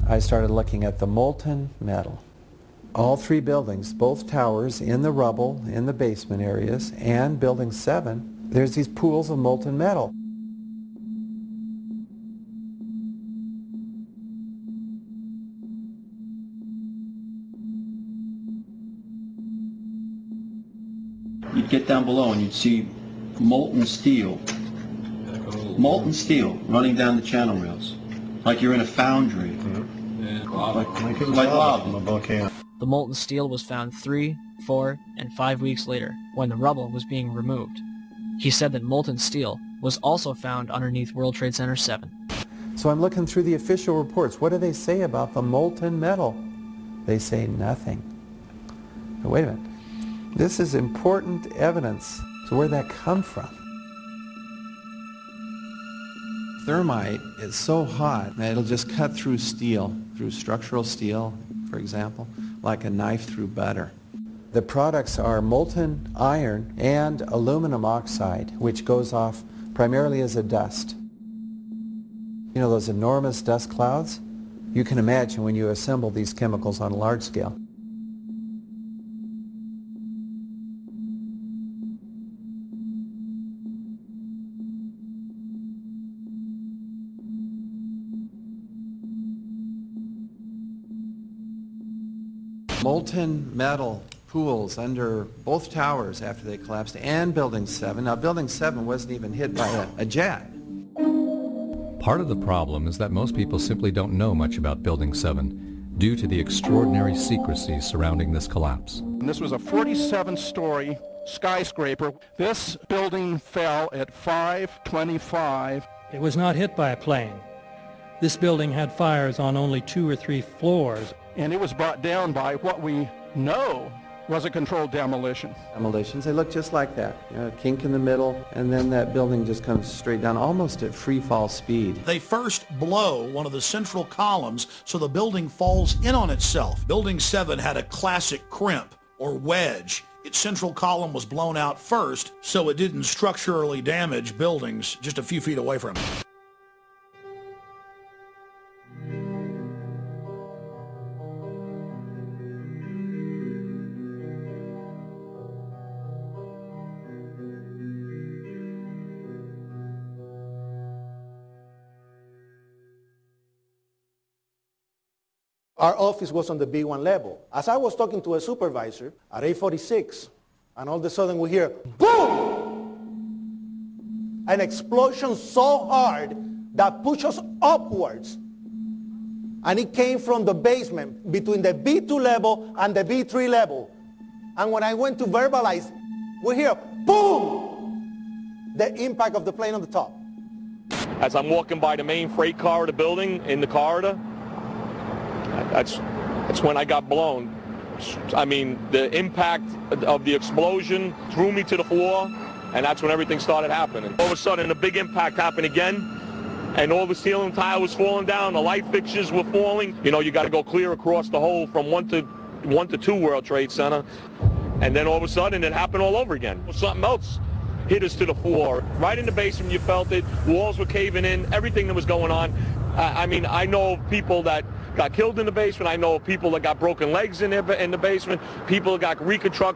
I started looking at the molten metal. All three buildings, both towers in the rubble, in the basement areas, and Building 7, there's these pools of molten metal. You'd get down below and you'd see molten steel running down the channel rails, like you're in a foundry. Like lava from a volcano. The molten steel was found 3, 4, and 5 weeks later, when the rubble was being removed. He said that molten steel was also found underneath World Trade Center 7. So I'm looking through the official reports. What do they say about the molten metal? They say nothing. Now, wait a minute. This is important evidence. So where'd that come from? Thermite is so hot that it'll just cut through steel, through structural steel, for example, like a knife through butter. The products are molten iron and aluminum oxide, which goes off primarily as a dust. You know those enormous dust clouds? You can imagine when you assemble these chemicals on a large scale. Molten metal pools under both towers after they collapsed, and Building 7. Now, Building 7 wasn't even hit by a jet. Part of the problem is that most people simply don't know much about Building 7 due to the extraordinary secrecy surrounding this collapse. And this was a 47-story skyscraper. This building fell at 5:25. It was not hit by a plane. This building had fires on only 2 or 3 floors. And it was brought down by what we know was a controlled demolition. Demolitions, they look just like that. You know, a kink in the middle, and then that building just comes straight down, almost at free fall speed. They first blow one of the central columns so the building falls in on itself. Building 7 had a classic crimp or wedge. Its central column was blown out first, so it didn't structurally damage buildings just a few feet away from it. Our office was on the B1 level. As I was talking to a supervisor at 8:46, and all of a sudden we hear, boom! An explosion so hard that pushed us upwards. And it came from the basement between the B2 level and the B3 level. And when I went to verbalize, we hear, boom! The impact of the plane on the top. As I'm walking by the main freight corridor building in the corridor, that's when I got blown. I mean, the impact of the explosion threw me to the floor, and that's when everything started happening. All of a sudden, a big impact happened again, and all the ceiling tile was falling down, the light fixtures were falling. You know, you got to go clear across the whole from 1 to 2 World Trade Center, and then all of a sudden, it happened all over again. Something else hit us to the floor. Right in the basement, you felt it. Walls were caving in, everything that was going on. I mean, I know of people that got killed in the basement. I know of people that got broken legs in the basement, people that got reconstructed.